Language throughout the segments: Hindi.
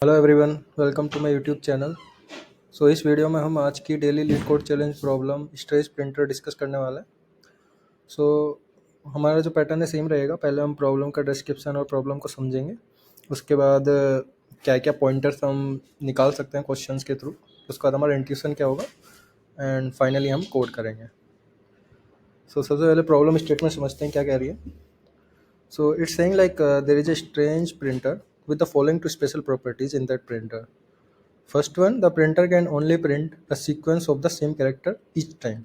Hello everyone, welcome to my YouTube channel. इस वीडियो में हम आज की daily LeetCode challenge problem strange printer discuss करने वाले हैं। सो हमारा जो पैटर्न है सेम रहेगा। पहले हम प्रॉब्लम का डिस्क्रिप्शन और प्रॉब्लम को समझेंगे। उसके बाद क्या क्या पॉइंटर्स हम निकाल सकते हैं क्वेश्चंस के थ्रू। उसके बाद हमारा इंट्यूशन क्या होगा एंड फाइनली हम कोड करेंगे। सबसे पहले प्रॉब्लम स्टेटमेंट समझते हैं क्या कह रही है। It's saying like there is a strange printer with the following two special properties in that printer. First one, the printer can only print a sequence of the same character each time.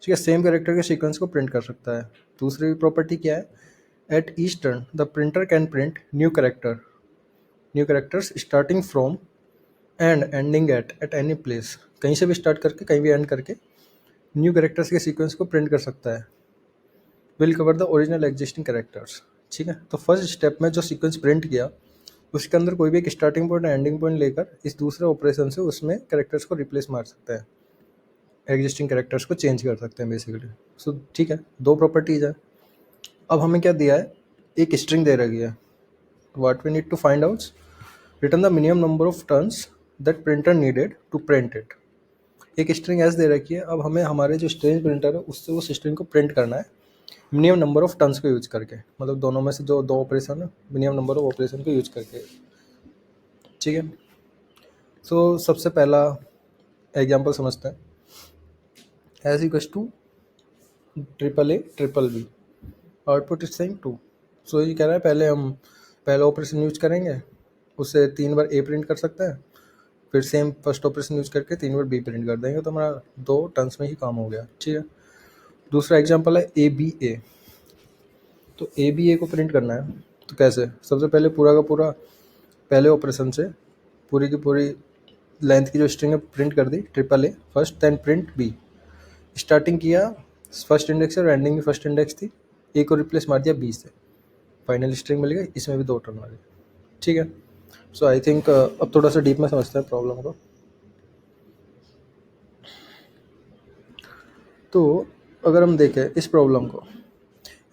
ठीक है, सेम कैरेक्टर के सीक्वेंस को प्रिंट कर सकता है। दूसरी प्रॉपर्टी क्या है, at each turn the printer can print new characters starting from and ending at any place. कहीं से भी स्टार्ट करके कहीं भी एंड करके न्यू कैरेक्टर्स के सीक्वेंस को प्रिंट कर सकता है। Will cover the original existing characters. ठीक है, तो फर्स्ट स्टेप में जो सीक्वेंस प्रिंट किया उसके अंदर कोई भी एक स्टार्टिंग पॉइंट एंडिंग पॉइंट लेकर इस दूसरे ऑपरेशन से उसमें कैरेक्टर्स को रिप्लेस मार सकते हैं, एग्जिस्टिंग कैरेक्टर्स को चेंज कर सकते हैं बेसिकली। ठीक है, दो प्रॉपर्टीज है। अब हमें क्या दिया है, एक स्ट्रिंग दे रखी है। What we need to find out, return the minimum number of turns that printer needed to print it. एक स्ट्रिंग एस दे रखी है। अब हमें हमारे जो स्ट्रिंग प्रिंटर है उससे उस स्ट्रिंग को प्रिंट करना है मिनिमम नंबर ऑफ टर्न्स को यूज करके, मतलब दोनों में से जो दो ऑपरेशन है मिनिमम नंबर ऑफ ऑपरेशन को यूज करके। ठीक है, सबसे पहला एग्जांपल समझते हैं। S equals to triple A triple B, output is saying 2। ये कह रहा है पहले हम पहला ऑपरेशन यूज करेंगे, उससे 3 बार ए प्रिंट कर सकते हैं, फिर सेम फर्स्ट ऑपरेशन यूज करके 3 बार बी प्रिंट कर देंगे, तो हमारा 2 टर्न्स में ही काम हो गया। ठीक है, दूसरा एग्जांपल है ए बी ए। तो ए बी ए को प्रिंट करना है, तो कैसे, सबसे पहले पूरा का पूरा पहले ऑपरेशन से पूरी की पूरी लेंथ की जो स्ट्रिंग है प्रिंट कर दी, triple A first, then print B. Starting किया फर्स्ट इंडेक्स से और एंडिंग भी फर्स्ट इंडेक्स थी, ए को रिप्लेस मार दिया बी से, फाइनल स्ट्रिंग मिल गई, इसमें भी 2 टर्न आ गए। ठीक है, आई थिंक अब थोड़ा सा डीप में समझते हैं प्रॉब्लम को। तो अगर हम देखें इस प्रॉब्लम को,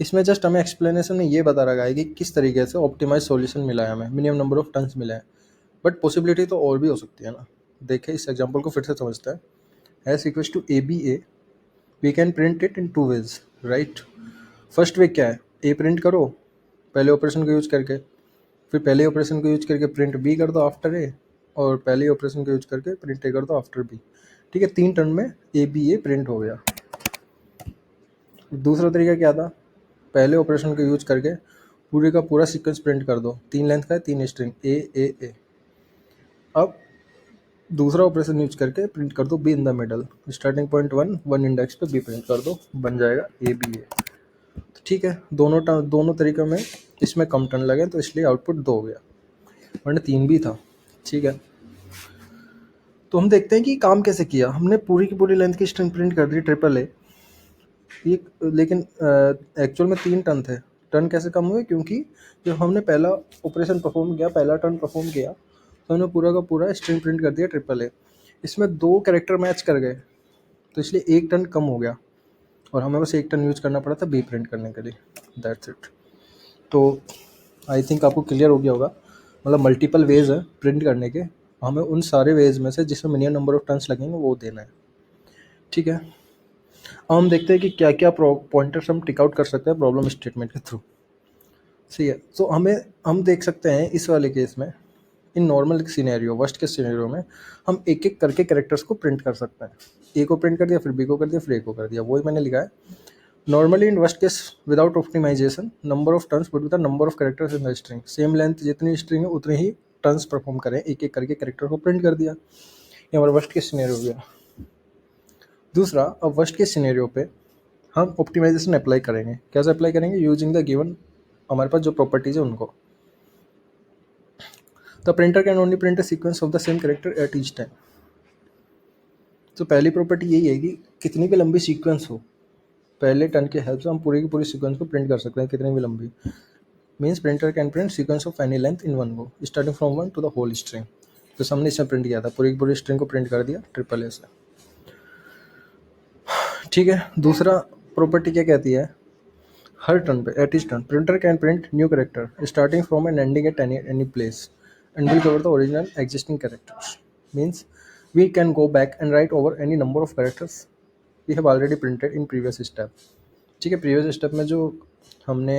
इसमें जस्ट हमें एक्सप्लेनेशन में ये बता रखा है कि किस तरीके से ऑप्टिमाइज सॉल्यूशन मिला है, हमें मिनिमम नंबर ऑफ टर्न्स मिले हैं, बट पॉसिबिलिटी तो और भी हो सकती है ना। देखें इस एग्जांपल को फिर से समझते हैं। S equals to A B A, we can print it in 2 ways, right. First way क्या है, ए प्रिंट करो पहले ऑपरेशन को यूज करके, फिर पहले ऑपरेशन को यूज करके प्रिंट बी कर दो आफ्टर ए, और पहले ऑपरेशन को यूज करके प्रिंट ए कर दो आफ्टर बी। ठीक है, 3 टर्न में ए बी ए प्रिंट हो गया। दूसरा तरीका क्या था, पहले ऑपरेशन को यूज करके पूरे का पूरा सीक्वेंस प्रिंट कर दो, 3 लेंथ का है 3 स्ट्रिंग ए ए ए। अब दूसरा ऑपरेशन यूज करके प्रिंट कर दो be in the middle, starting point 1 index पे बी प्रिंट कर दो, बन जाएगा ए बी ए। तो ठीक है, दोनों तरीक़ों में इसमें कम टर्न लगे तो इसलिए आउटपुट 2 हो गया, वरना 3 भी था। ठीक है, तो हम देखते हैं कि काम कैसे किया। हमने पूरी की पूरी लेंथ की स्ट्रिंग प्रिंट कर दी ट्रिपल ए, ये लेकिन एक्चुअल में 3 टर्न थे। टर्न कैसे कम हुए, क्योंकि जब हमने पहला ऑपरेशन परफॉर्म किया, पहला टर्न परफॉर्म किया, तो हमने पूरा का पूरा स्ट्रिंग प्रिंट कर दिया ट्रिपल ए। इसमें 2 कैरेक्टर मैच कर गए, तो इसलिए 1 टर्न कम हो गया और हमें बस 1 टर्न यूज करना पड़ा था बी प्रिंट करने के लिए, दैट्स इट। तो आई थिंक आपको क्लियर हो गया होगा, मतलब मल्टीपल वेज है प्रिंट करने के, हमें उन सारे वेज में से जिसमें मिनिमम नंबर ऑफ टर्न्स लगेंगे वो देना है। ठीक है, अब हम देखते हैं कि क्या क्या पॉइंटर्स हम टिक आउट कर सकते हैं प्रॉब्लम स्टेटमेंट के थ्रू। सही है, हम देख सकते हैं इस वाले केस में, इन नॉर्मल सिनेरियो, वर्स्ट के सिनेरियो में हम एक एक करके कैरेक्टर्स को प्रिंट कर सकते हैं। ए को प्रिंट कर दिया, फिर बी को कर दिया, फिर ए को कर दिया, वही मैंने लिखा है। Normally in worst case without optimization number of turns would be the number of characters in the string. Same length जितनी स्ट्रिंग है उतने ही टर्न्स परफॉर्म करें, एक एक करके कैरेक्टर को प्रिंट कर दिया। ये हमारा वर्स्ट केस सिनेरियो हो गया। दूसरा, अब वर्स्ट केस सिनेरियो पे हम ऑप्टिमाइजेशन अप्लाई करेंगे। कैसे अप्लाई करेंगे, यूजिंग द गिवन हमारे पास जो प्रॉपर्टीज है उनको। The printer can only print a sequence of the same character at each time. तो पहली प्रॉपर्टी यही है कि कितनी भी लंबी सीक्वेंस हो, पहले टर्न के हेल्प से हम पूरी की पूरी सीक्वेंस को प्रिंट कर सकते हैं, कितनी भी लंबी। Means printer can print sequence of any length in one go starting from 1 to the whole string. तो हमने इसमें प्रिंट किया था, पूरी की पूरी स्ट्रिंग को प्रिंट कर दिया ट्रिपल ए से। ठीक है, दूसरा प्रॉपर्टी क्या कहती है, हर टर्न पे at each turn printer can print new character starting from and ending at any place. and will cover the original existing characters. Means we can go back and write over any number of characters we have already printed in previous step. ठीक है, प्रीवियस स्टेप में जो हमने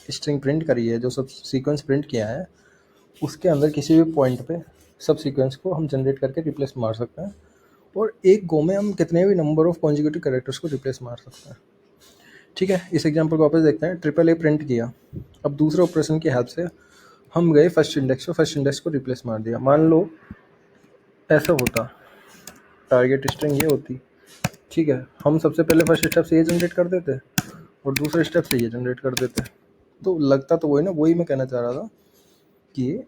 स्ट्रिंग प्रिंट करी है, जो सब सीक्वेंस प्रिंट किया है, उसके अंदर किसी भी पॉइंट पे सब सीक्वेंस को हम जनरेट करके रिप्लेस मार सकते हैं, और एक गो में हम कितने भी नंबर ऑफ कॉन्जिक्यूटिव कैरेक्टर्स को रिप्लेस मार सकते हैं. ठीक है, इस एग्जांपल को वापस देखते हैं. ट्रिपल ए प्रिंट किया, अब दूसरे ऑपरेशन की हेल्प से हम गए फर्स्ट इंडेक्स को रिप्लेस मार दिया. मान लो ऐसा होता, टारगेट स्ट्रिंग ये होती. ठीक है, हम सबसे पहले फर्स्ट स्टेप से ये जनरेट कर देते और दूसरे स्टेप से ये जनरेट कर देते, तो लगता तो वही ना. वही मैं कहना चाह रहा था कि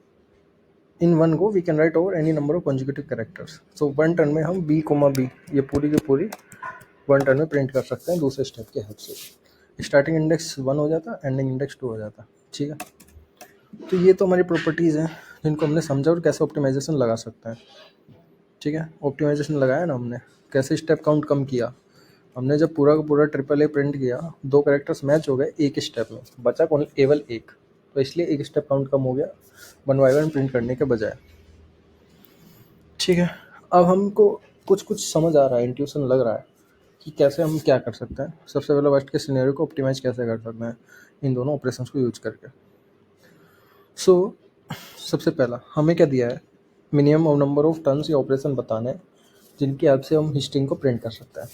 in one go we can write over any number of consecutive characters. So one turn में हम बी ये पूरी की पूरी वन टर्न में प्रिंट कर सकते हैं दूसरे स्टेप के हेल्प से. स्टार्टिंग इंडेक्स 1 हो जाता, एंडिंग इंडेक्स 2 हो जाता. ठीक है, तो ये तो हमारी प्रॉपर्टीज़ हैं जिनको हमने समझा और कैसे ऑप्टिमाइजेशन लगा सकते हैं. ठीक है, ऑप्टिमाइजेशन लगाया ना हमने, कैसे स्टेप काउंट कम किया हमने. जब पूरा का पूरा ट्रिपल ए प्रिंट किया, 2 कैरेक्टर्स मैच हो गए एक स्टेप में, बचा केवल एक, तो इसलिए एक स्टेप काउंट कम हो गया 1 बाय 1 प्रिंट करने के बजाय. ठीक है, अब हमको कुछ कुछ समझ आ रहा है, इंट्यूशन लग रहा है कि कैसे हम क्या कर सकते हैं. सबसे पहले वर्स्ट के सिनेरियो को ऑप्टिमाइज कैसे कर सकते हैं इन दोनों ऑपरेशंस को यूज करके. सो सबसे पहला हमें क्या दिया है, मिनिमम नंबर ऑफ टर्न्स या ऑपरेशन बताने जिनकी हेल्प से हम स्ट्रिंग को प्रिंट कर सकते हैं.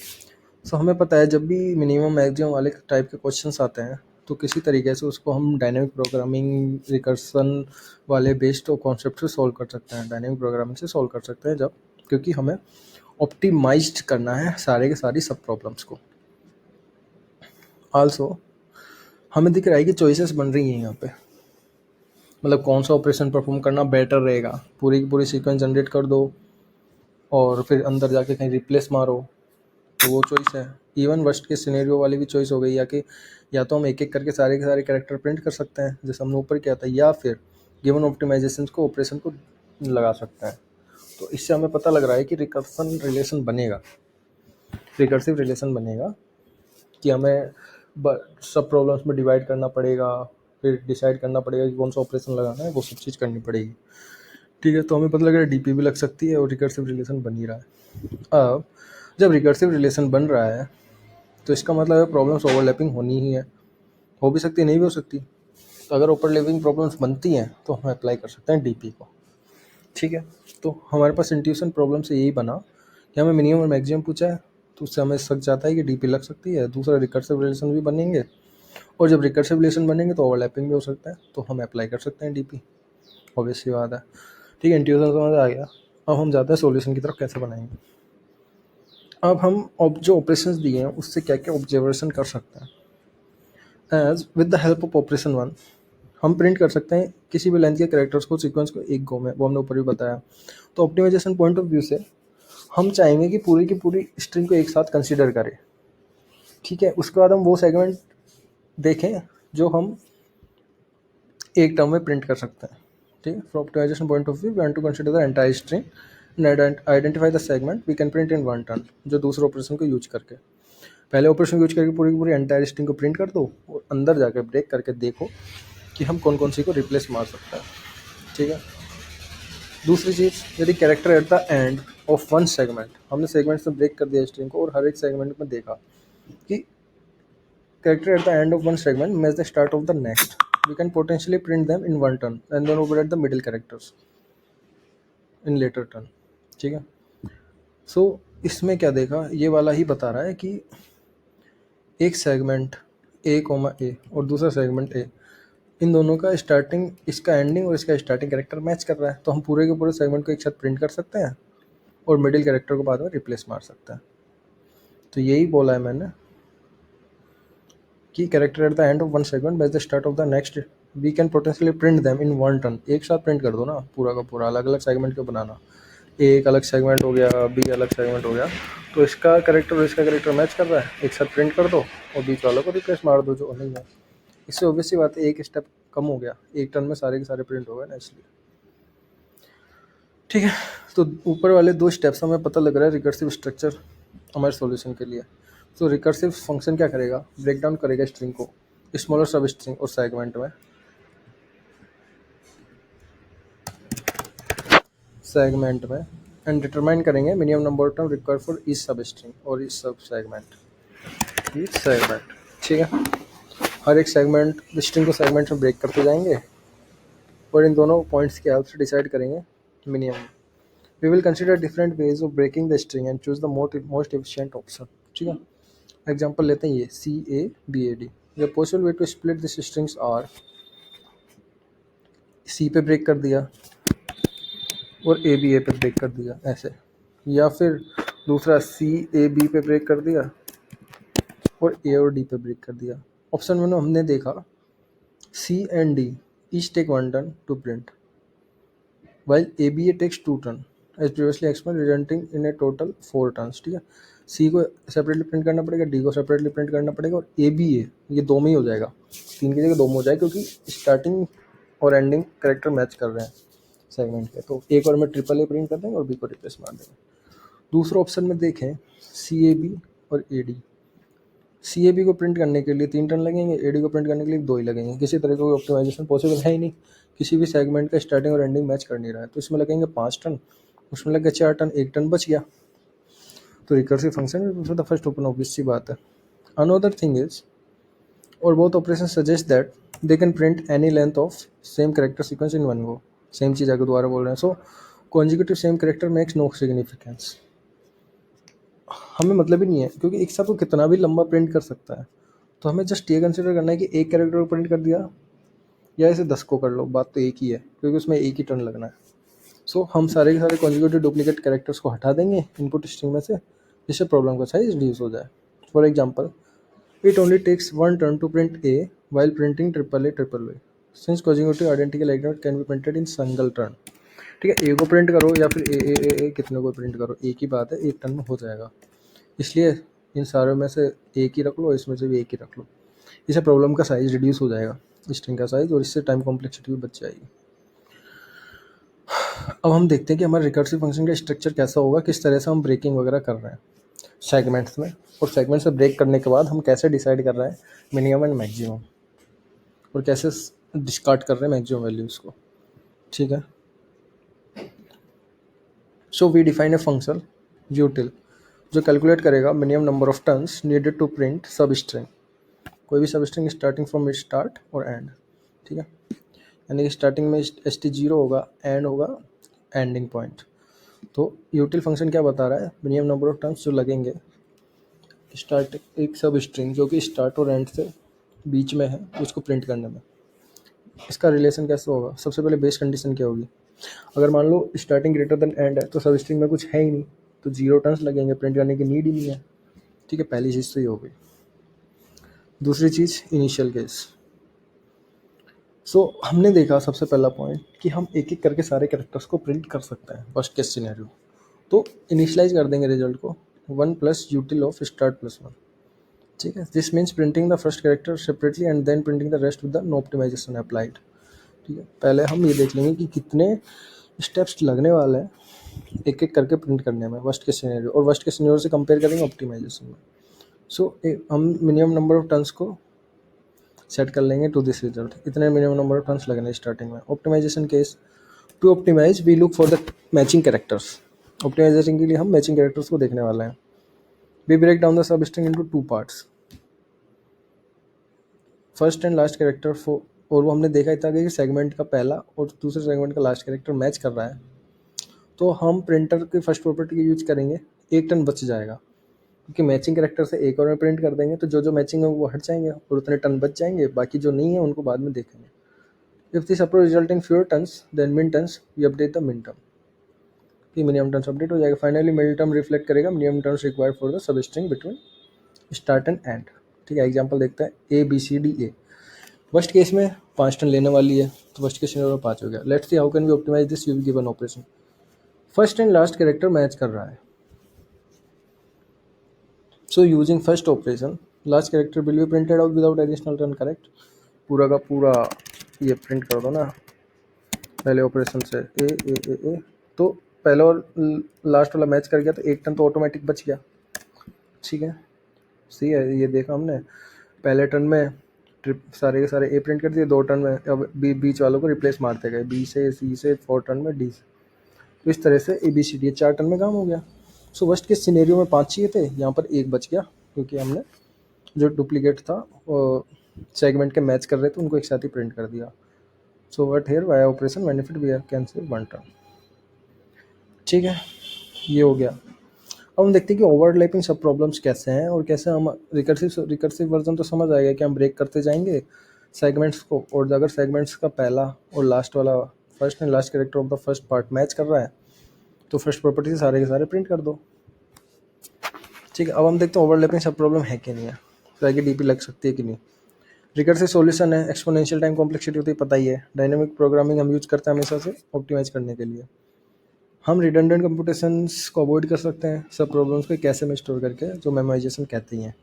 सो हमें पता है जब भी मिनिमम मैक्सिमम वाले टाइप के क्वेश्चंस आते हैं तो किसी तरीके से उसको हम डायनेमिक प्रोग्रामिंग रिकर्सन वाले बेस्ड कॉन्सेप्ट से सॉल्व कर सकते हैं, डायनेमिक प्रोग्रामिंग से सॉल्व कर सकते हैं, जब क्योंकि हमें ऑप्टिमाइज्ड करना है सारे के सारी सब प्रॉब्लम्स को. आल्सो हमें दिख रहा है कि चॉइसेस बन रही हैं यहाँ पे, मतलब कौन सा ऑपरेशन परफॉर्म करना बेटर रहेगा. पूरी की पूरी सीक्वेंस जनरेट कर दो और फिर अंदर जाके कहीं रिप्लेस मारो, तो वो चॉइस है. इवन वर्स्ट के सिनेरियो वाली भी चॉइस हो गई, या तो हम एक एक करके सारे के सारे कैरेक्टर प्रिंट कर सकते हैं जैसे हमने ऊपर किया था, या फिर गिवन ऑप्टिमाइजेशन को ऑपरेशन को लगा सकते हैं. तो इससे हमें पता लग रहा है कि रिकर्सिव रिलेशन बनेगा कि हमें सब प्रॉब्लम्स में डिवाइड करना पड़ेगा, फिर डिसाइड करना पड़ेगा कि कौन सा ऑपरेशन लगाना है, वो सब चीज़ करनी पड़ेगी. ठीक है, तो हमें पता लग रहा है डीपी भी लग सकती है और रिकर्सिव रिलेशन बन ही रहा है. अब जब रिकर्सिव रिलेशन बन रहा है तो इसका मतलब है प्रॉब्लम्स ओवरलैपिंग होनी ही है. हो भी सकती है, नहीं भी हो सकती. तो अगर ओवरलैपिंग प्रॉब्लम्स बनती हैं तो हम अप्लाई कर सकते हैं डीपी को. ठीक है, तो हमारे पास इंट्यूशन प्रॉब्लम से यही बना कि हमें मिनिमम और मैक्सिमम पूछा है, तो उससे हमें शक जाता है कि डीपी लग सकती है. दूसरा रिकर्सिव रिलेशन भी बनेंगे, और जब रिकर्सिव रिलेशन बनेंगे तो ओवरलैपिंग भी हो सकता है, तो हम अप्लाई कर सकते हैं डीपी. ऑब्वियस सी बात है. ठीक है, इंट्यूशन समझ आ गया. अब हम जाते हैं सॉल्यूशन की तरफ कैसे बनाएंगे. अब हम जो ऑपरेशंस दिए हैं उससे क्या क्या ऑब्जर्वेशन कर सकते हैं. As with the help of operation 1 हम प्रिंट कर सकते हैं किसी भी लेंथ के कैरेक्टर्स को, सीक्वेंस को एक गो में, वो हमने ऊपर भी बताया. तो ऑप्टिमाइजेशन पॉइंट ऑफ व्यू से हम चाहेंगे कि पूरी की पूरी स्ट्रिंग को एक साथ कंसीडर करें. ठीक है, उसके बाद हम वो सेगमेंट देखें जो हम एक टर्म में प्रिंट कर सकते हैं. ठीक है, from optimization point of view we want to consider the entire string and identify the segment we can print in one turn. जो दूसरे ऑपरेशन को यूज करके, पहले ऑपरेशन यूज करके पूरी की पूरी एंटायर स्ट्रिंग को प्रिंट कर दो और अंदर जाकर ब्रेक करके देखो कि हम कौन कौन सी को रिप्लेस मार सकते हैं. ठीक है, दूसरी चीज़, यदि character at the end of one segment, हमने सेगमेंट से ब्रेक कर दिया स्ट्रिंग को और हर एक सेगमेंट में देखा कि character at the end of one segment match the start of the next, we can potentially print them in one turn and then over at the middle characters in later turn. ठीक है, सो इसमें क्या देखा, ये वाला ही बता रहा है कि एक सेगमेंट ए कोमा ए और दूसरा सेगमेंट ए, इन दोनों का स्टार्टिंग, इसका एंडिंग और इसका स्टार्टिंग कैरेक्टर मैच कर रहा है, तो हम पूरे के पूरे सेगमेंट को एक साथ प्रिंट कर सकते हैं और मिडिल कैरेक्टर को बाद में रिप्लेस मार सकते हैं. तो यही बोला है मैंने कि character at the end of one segment by the start of the next we can potentially print them in one turn. एक साथ प्रिंट कर दो ना पूरा का पूरा, अलग अलग सेगमेंट क्यों बनाना. ए एक अलग सेगमेंट हो गया, बी अलग सेगमेंट हो गया, तो इसका कैरेक्टर और इसका कैरेक्टर मैच कर रहा है, एक साथ प्रिंट कर दो और बीच वालों को रिप्लेस मार दो जो नहीं है. इससे ऑब्वियस सी बात है एक स्टेप कम हो गया, एक टर्न में सारे के सारे प्रिंट हो गए ना, इसलिए. ठीक है, तो ऊपर वाले 2 स्टेप्स हमें पता लग रहा है रिकर्सिव स्ट्रक्चर हमारे सॉल्यूशन के लिए. तो रिकर्सिव फंक्शन क्या करेगा, ब्रेक डाउन करेगा स्ट्रिंग को स्मॉलर सब स्ट्रिंग और सेगमेंट में. सेगमेंट में एंड डिटरमाइन करेंगे minimum number of term required for each सब स्ट्रिंग और ईच सब सेगमेंट। ईच सेगमेंट, ठीक है। हर एक सेगमेंट स्ट्रिंग को सेगमेंट में ब्रेक करते जाएंगे और इन दोनों पॉइंट्स की हेल्प से डिसाइड करेंगे minimum. We will consider different ways of breaking the string and choose the most efficient option, ठीक है। एग्जांपल लेते हैं ये CABAD। The possible way to split this strings are, C पे ब्रेक कर दिया और ABA पे ब्रेक कर दिया ऐसे, या फिर दूसरा CAB पे ब्रेक कर दिया और A और D पे ब्रेक कर दिया। ऑप्शन में हमने देखा C and D each take 1 turn to print while ABA takes 2 turn as previously explained resulting in a total 4 turns, ठीक है। C को सेपरेटली प्रिंट करना पड़ेगा, D को सेपरेटली प्रिंट करना पड़ेगा और ABA ये दो में ही हो जाएगा, 3 की जगह 2 में हो जाएगा क्योंकि स्टार्टिंग और एंडिंग करेक्टर मैच कर रहे हैं सेगमेंट के। तो एक और में AAA प्रिंट कर देंगे और B को रिप्लेस मार देंगे। दूसरा ऑप्शन में देखें CAB और AD। CAB को प्रिंट करने के लिए 3 टर्न लगेंगे, AD को प्रिंट करने के लिए 2 ही लगेंगे। किसी तरह का कोई ऑप्टिमाइजेशन पॉसिबल है ही नहीं, किसी भी सेगमेंट का स्टार्टिंग और एंडिंग मैच कर नहीं रहा है। तो इसमें लगेंगे 5 टर्न, उसमें लगे 4 टर्न, 1 टर्न बच गया। तो recursive function the first open, obvious सी बात है। अनदर थिंग इज, और both operation suggest that they can print any length of same character sequence in one go. Same चीज़ आगे दोबारा बोल रहे हैं। So consecutive same character makes no significance. हमें मतलब ही नहीं है क्योंकि एक साथ वो कितना भी लंबा प्रिंट कर सकता है। तो हमें जस्ट ये कंसिडर करना है कि एक कैरेक्टर को प्रिंट कर दिया या ऐसे 10 को कर लो, बात तो एक ही है क्योंकि उसमें एक ही टर्न लगना है। सो हम सारे के सारे कॉन्जिक्यूटिव डुप्लीकेट कैरेक्टर्स को हटा देंगे इनपुट स्ट्रिंग में से, जिससे प्रॉब्लम का साइज रिड्यूस हो जाए। For example, it only takes 1 turn to print A while printing AAA since consecutive identical element can be printed in single turn, ठीक है। A को प्रिंट करो या फिर ए कितने को प्रिंट करो, एक ही बात है, एक टर्न में हो जाएगा। इसलिए इन सारों में से एक ही रख लो, इसमें से भी एक ही रख लो, इससे प्रॉब्लम का साइज रिड्यूस हो जाएगा, स्ट्रिंग का साइज, और इससे टाइम कॉम्प्लेक्सिटी भी बच जाएगी। अब हम देखते हैं कि हमारे रिकर्सिव फंक्शन का स्ट्रक्चर कैसा होगा, किस तरह से हम ब्रेकिंग वगैरह कर रहे हैं सेगमेंट्स में, और सेगमेंट से ब्रेक करने के बाद हम कैसे डिसाइड कर रहे हैं मिनिमम एंड मैक्सिमम, और कैसे डिस्कार्ड कर रहे हैं मैक्सिमम वैल्यूज़ को, ठीक है। So we define a function util जो कैलकुलेट करेगा minimum number of turns needed to print substring, कोई भी substring starting from start और एंड, ठीक है। यानी कि स्टार्टिंग में ST0 होगा, एंड होगा एंडिंग पॉइंट। तो यूटिल फंक्शन क्या बता रहा है, मिनिमम नंबर ऑफ टर्न्स जो लगेंगे स्टार्ट एक सब स्ट्रिंग जो कि स्टार्ट और एंड से बीच में है उसको प्रिंट करने में। इसका रिलेशन कैसे होगा, सबसे पहले बेस कंडीशन क्या होगी, अगर मान लो स्टार्टिंग ग्रेटर देन एंड है तो सब स्ट्रिंग में कुछ है ही नहीं, तो 0 टर्न्स लगेंगे, प्रिंट करने की नीड ही नहीं है, ठीक है। पहली चीज़ तो ये हो गई। दूसरी चीज़ इनिशियल केस। सो हमने देखा सबसे पहला पॉइंट कि हम एक एक करके सारे कैरेक्टर्स को प्रिंट कर सकते हैं फर्स्ट केस सिनेरियो। तो इनिशियलाइज कर देंगे रिजल्ट को 1 + util ऑफ स्टार्ट +1, ठीक है। This means printing the first character separately and then printing the rest with the no optimization applied, ठीक है। पहले हम ये देख लेंगे कि कितने स्टेप्स लगने वाले हैं एक एक करके प्रिंट करने में वर्स्ट केस सिनेरियो, और वर्स्ट केस सिनेरियो से कंपेयर करेंगे ऑप्टिमाइजेशन में। सो हम मिनिमम नंबर ऑफ टर्न्स को सेट कर लेंगे टू दिस रिजल्ट, इतने मिनिमम नंबर ऑफ टर्न्स लगने स्टार्टिंग में। Optimization case, to optimize we look for the matching characters. Optimization के लिए हम मैचिंग कैरेक्टर्स को देखने वाले हैं। We break down the substring into 2 parts, first and last character for, और वो हमने देखा ही था कि सेगमेंट का पहला और दूसरे सेगमेंट का लास्ट कैरेक्टर मैच कर रहा है, तो हम प्रिंटर की फर्स्ट प्रॉपर्टी का यूज करेंगे, एक टर्न बच जाएगा क्योंकि मैचिंग कैरेक्टर से एक और में प्रिंट कर देंगे तो जो जो मैचिंग है वो हट जाएंगे और उतने टर्न बच जाएंगे, बाकी जो नहीं है उनको बाद में देखेंगे। If this approach result in fewer turns then min turns we update the min term, कि मिनिमम टर्न्स अपडेट हो जाएगा। फाइनली मिन टर्म रिफ्लेक्ट करेगा minimum turns required for the substring between start and end, ठीक है। एग्जाम्पल देखते हैं ABCDA। फर्स्ट केस में 5 टर्न लेने वाली है तो फर्स्ट केस में 5 हो गया। Let's see how can we optimize this given operation. First and last character match कर रहा है, so using first operation last character will be printed out without additional turn, correct. पूरा का पूरा ये प्रिंट कर दो ना पहले ऑपरेशन से ए, तो पहला और लास्ट वाला मैच कर गया तो एक टर्न तो ऑटोमेटिक बच गया, ठीक है। सही है, ये देखा हमने पहले टर्न में ट्रिप सारे के सारे ए प्रिंट कर दिए, 2 टर्न में अब बीच वालों को रिप्लेस मारते गए, B से C से, 4 टर्न में D से, तो इस तरह से ABCD 4 टर्म में काम हो गया। सो वर्स्ट केस सिनेरियो में 5 चाहिए थे, यहाँ पर 1 बच गया क्योंकि हमने जो डुप्लीकेट था वो सेगमेंट के मैच कर रहे थे, उनको एक साथ ही प्रिंट कर दिया। So what here why operation benefit we can say 1 term. ठीक है, ये हो गया। अब हम देखते हैं कि ओवरलैपिंग सब प्रॉब्लम्स कैसे हैं और कैसे हम रिकर्सिव वर्जन तो समझ आएगा कि हम ब्रेक करते जाएंगे सेगमेंट्स को, और अगर सेगमेंट्स का पहला और लास्ट वाला first and last character of the first part match कर रहा है तो फर्स्ट प्रॉपर्टी से सारे के सारे प्रिंट कर दो। ठीक है, अब हम देखते हैं ओवरलैपिंग सब प्रॉब्लम है कि नहीं है, तो आगे डीपी लग सकती है कि नहीं। रिकर्सिव सॉल्यूशन है, एक्सपोनेंशियल टाइम कॉम्प्लेक्सिटी होती है, पता ही है। डायनेमिक प्रोग्रामिंग हम यूज करते हैं हमेशा से ऑप्टिमाइज करने के लिए। हम रिडंडेंट कंप्यूटेशंस को अवॉइड कर सकते हैं सब प्रॉब्लम्स को कैसे में स्टोर करके, जो मेमोराइजेशन कहते हैं।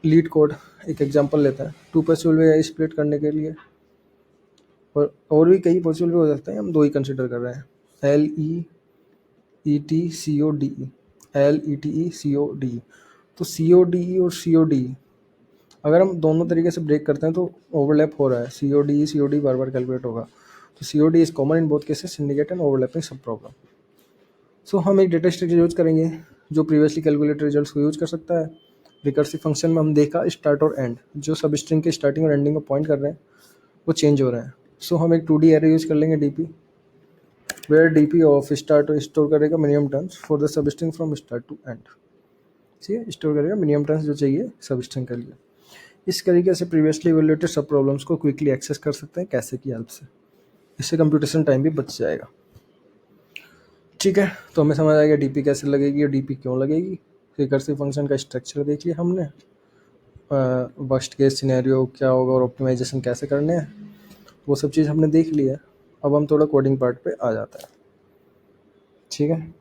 लीड कोड एक एग्जांपल लेते हैं, 2 पॉसिबल वे स्प्लिट करने के लिए, और भी कई पॉसिबल वे हो सकते हैं, हम 2 ही कंसिडर कर रहे हैं। LEETCODE तो CODE और COD अगर हम दोनों तरीके से ब्रेक करते हैं तो ओवरलैप हो रहा है, CODE बार बार कैलकुलेट होगा, तो COD is common in both cases, syndicate and overlapping सब प्रॉब्लम। सो हम एक डेटा स्ट्रक्चर यूज करेंगे जो प्रीवियसली कैलकुलेटेड रिजल्ट्स को यूज कर सकता है। रिकर्सिव फंक्शन में हम देखा स्टार्ट और एंड, जो सब स्ट्रिंग के स्टार्टिंग और एंडिंग को पॉइंट कर रहे हैं वो चेंज हो रहे हैं। सो हम एक 2D एरे यूज कर लेंगे DP, where DP of start store करेगा minimum terms for the substring from start to end. ठीक है, स्टोर करेगा मिनिमम टर्म्स जो चाहिए सब स्ट्रिंग के लिए। इस तरीके से प्रीवियसली इवैल्यूएटेड सब प्रॉब्लम्स को क्विकली एक्सेस कर सकते हैं कैसे की हेल्प से, इससे कंप्यूटेशन टाइम भी बच जाएगा। ठीक है, तो हमें समझ आएगा डीपी कैसे लगेगी और डीपी क्यों लगेगी। रिकर्सिव फंक्शन का स्ट्रक्चर देख लिया हमने, वर्स्ट केस सिनेरियो क्या होगा और ऑप्टिमाइजेशन कैसे करने हैं, वो सब चीज़ हमने देख ली है। अब हम थोड़ा कोडिंग पार्ट पे आ जाता है। ठीक है,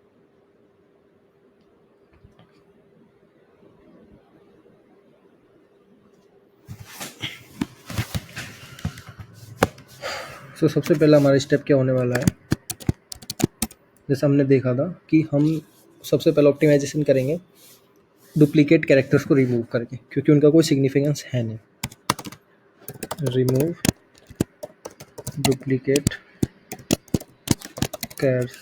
तो सबसे पहला हमारा स्टेप क्या होने वाला है, जैसे हमने देखा था कि हम सबसे पहले ऑप्टिमाइजेशन करेंगे डुप्लीकेट कैरेक्टर्स को रिमूव करके, क्योंकि उनका कोई सिग्निफिकेंस है नहीं। रिमूव डुप्लीकेट कैर्स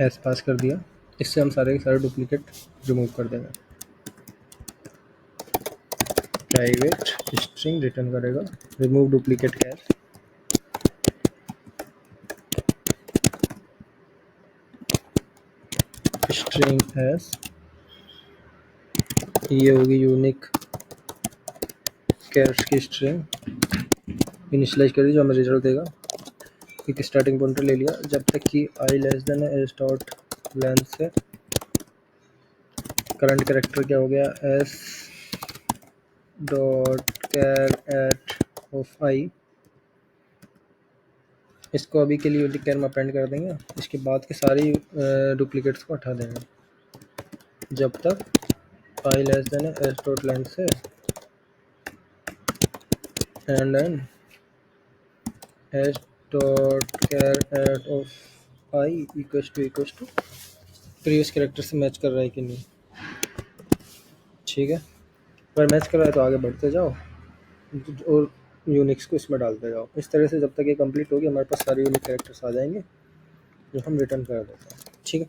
एस पास कर दिया, इससे हम सारे के सारे डुप्लीकेट रिमूव कर देंगे। प्राइवेट स्ट्रिंग रिटर्न करेगा रिमूव डुप्लीकेट कैर, स्ट्रिंग एस, ये होगी यूनिक कैर्स की स्ट्रिंग, इनिशियलाइज कर दी जो हमें रिजल्ट देगा। एक स्टार्टिंग पॉइंटर ले लिया जब तक कि I less than S dot length से करंट कैरेक्टर क्या हो गया S dot char at of I, इसको अभी के लिए यूनिक कैर में अपेंड कर देंगे। इसके बाद के सारी डुप्लीकेट्स को हटा देंगे जब तक I less than S dot length से and N S dot char at of I equals to previous character से मैच कर रहा है कि नहीं। ठीक है, अगर मैच कर रहा है तो आगे बढ़ते जाओ और यूनिक्स को इसमें डालते जाओ। इस तरह से जब तक ये कंप्लीट होगी हमारे पास सारे यूनिक कैरेक्टर्स आ जाएंगे जो हम रिटर्न कर देते हैं। ठीक है,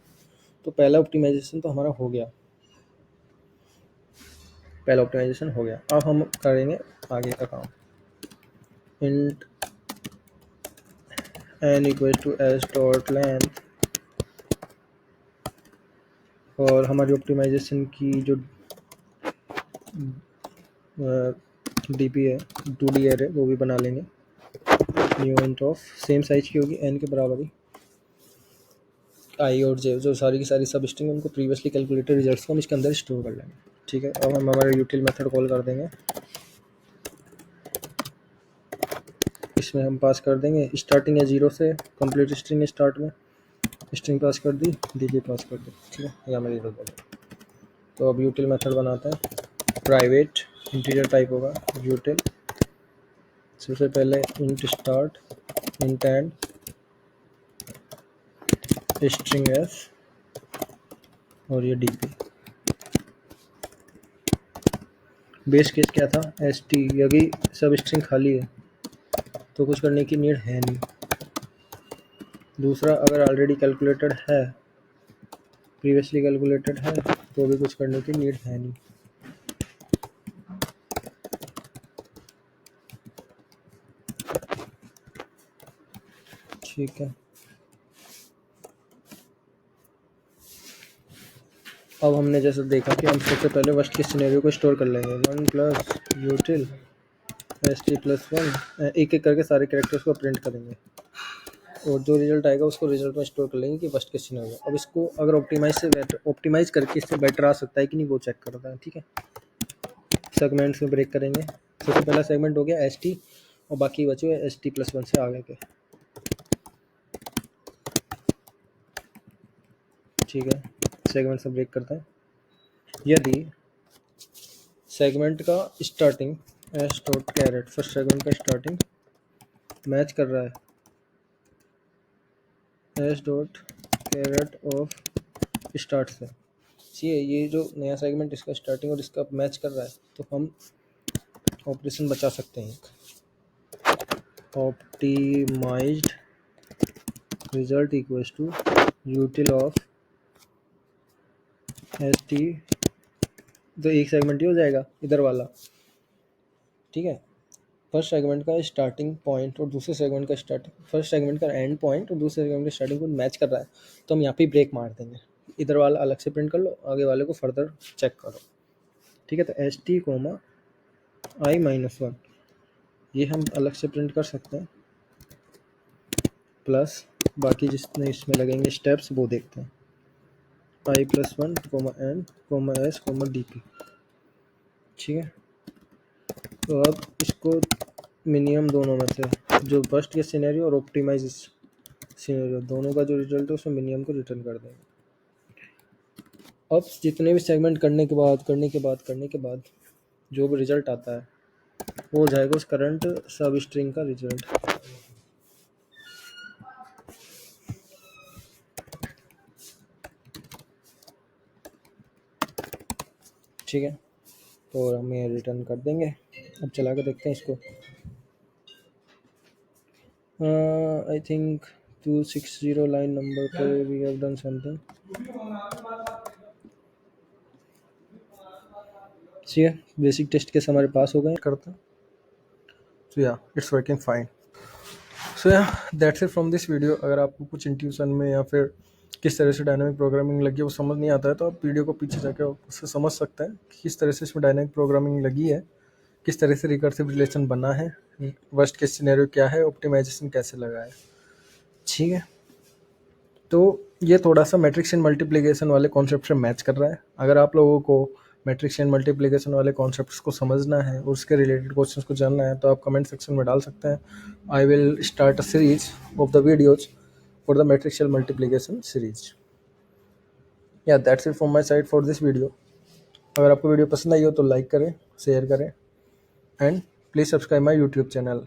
तो पहला ऑप्टिमाइजेशन तो हमारा हो गया, पहला ऑप्टिमाइजेशन हो गया। अब हम करेंगे आगे का काम। Int n equal to S dot length, और हमारी ऑप्टिमाइजेशन की जो डीपी है 2D एरे वो भी बना लेंगे। New int of same size की होगी n के बराबर ही, आई और जे जो सारी की सारी सब स्ट्रिंग उनको प्रीवियसली कैलकुलेटेड रिजल्ट्स को हम इसके अंदर स्टोर कर लेंगे। ठीक है, अब हम हमारे यूटिल मेथड कॉल कर देंगे, इसमें हम पास कर देंगे स्टार्टिंग है 0 से, कंप्लीट स्ट्रिंग स्टार्ट में स्ट्रिंग पास कर दी, डीजे पास कर दी। ठीक है, या मेरी रिजल्ट। तो अब यूटिल मेथड बनाते हैं, प्राइवेट इंटीजर टाइप होगा यूटिल, सबसे पहले int start int and string S और ये डीपी। बेस केस क्या था एस टी, यदि सब स्ट्रिंग खाली है तो कुछ करने की नीड है नहीं। दूसरा, अगर ऑलरेडी कैलकुलेटेड है, प्रीवियसली कैलकुलेटेड है, तो भी कुछ करने की नीड है नहीं। ठीक है, अब हमने जैसे देखा कि हम सबसे पहले वर्स्ट केस सिनेरियो को स्टोर कर लेंगे। 1 प्लस यूटिल st प्लस 1, एक एक करके सारे कैरेक्टर्स को प्रिंट करेंगे और जो रिजल्ट आएगा उसको रिजल्ट में स्टोर कर लेंगे कि वर्स्ट केस सिनेरियो। अब इसको अगर ऑप्टिमाइज करके इससे बेटर आ सकता है कि नहीं वो चेक करता है। ठीक है, सेगमेंट्स में ब्रेक करेंगे। सबसे पहला सेगमेंट हो गया st और बाकी बचे हुए st प्लस 1 से आगे के। ठीक है, सेगमेंट से ब्रेक करते हैं। यदि सेगमेंट का starting S dot caret, first segment का स्टार्टिंग मैच कर रहा है S dot caret of start से, ये जो नया सेगमेंट इसका स्टार्टिंग और इसका मैच कर रहा है, तो हम ऑपरेशन बचा सकते हैं। Optimized result equals to util of S T, तो एक सेगमेंट ही हो जाएगा इधर वाला। ठीक है, फर्स्ट सेगमेंट का स्टार्टिंग पॉइंट और दूसरे सेगमेंट का फर्स्ट सेगमेंट का एंड पॉइंट और दूसरे सेगमेंट का स्टार्टिंग पॉइंट मैच कर रहा है, तो हम यहाँ पे ब्रेक मार देंगे। इधर वाला अलग से प्रिंट कर लो, आगे वाले को फर्दर चेक करो। ठीक है, तो एस टी कोमा i-1 ये हम अलग से प्रिंट कर सकते हैं, प्लस बाकी जितने इसमें लगेंगे स्टेप्स वो देखते हैं। i+1 comma n comma s comma dp। ठीक है, तो अब इसको मिनिमम दोनों में से, जो फर्स्ट के सिनेरियो और ऑप्टिमाइज सिनेरियो, दोनों का जो रिजल्ट है उसमें मिनिमम को रिटर्न कर देंगे। अब जितने भी सेगमेंट करने के बाद जो भी रिजल्ट आता है वो हो जाएगा उस करंट सब स्ट्रिंग का रिजल्ट। ठीक है, तो हम ये रिटर्न कर देंगे। अब चला के देखते हैं इसको। आई थिंक 260 लाइन नंबर पर वी हैव डन समथिंग। ठीक है, बेसिक टेस्ट केस हमारे पास हो गए करते हैं। सो या it's working fine. So yeah that's it from this video. अगर आपको कुछ इंट्यूशन में या फिर किस तरह से डायनामिक प्रोग्रामिंग लगी है वो समझ नहीं आता है, तो आप वीडियो को पीछे जाकर उससे समझ सकते हैं कि किस तरह से इसमें डायनामिक प्रोग्रामिंग लगी है, किस तरह से रिकर्सिव रिलेशन बना है, वर्स्ट केस सिनेरियो क्या है, ऑप्टिमाइजेशन कैसे लगा है। ठीक है, तो ये थोड़ा सा मैट्रिक्स एंड मल्टीप्लिकेशन वाले कॉन्सेप्ट से मैच कर रहा है। अगर आप लोगों को मैट्रिक्स एंड मल्टीप्लिकेशन वाले कॉन्सेप्ट्स को समझना है और उसके रिलेटेड क्वेश्चंस को जानना है, तो आप कमेंट सेक्शन में डाल सकते हैं। I will start a series of the videos for the matrix and multiplication series. Yeah that's it from my side for this video. अगर आपको वीडियो पसंद आई हो तो लाइक करें, शेयर करें and please subscribe my YouTube channel.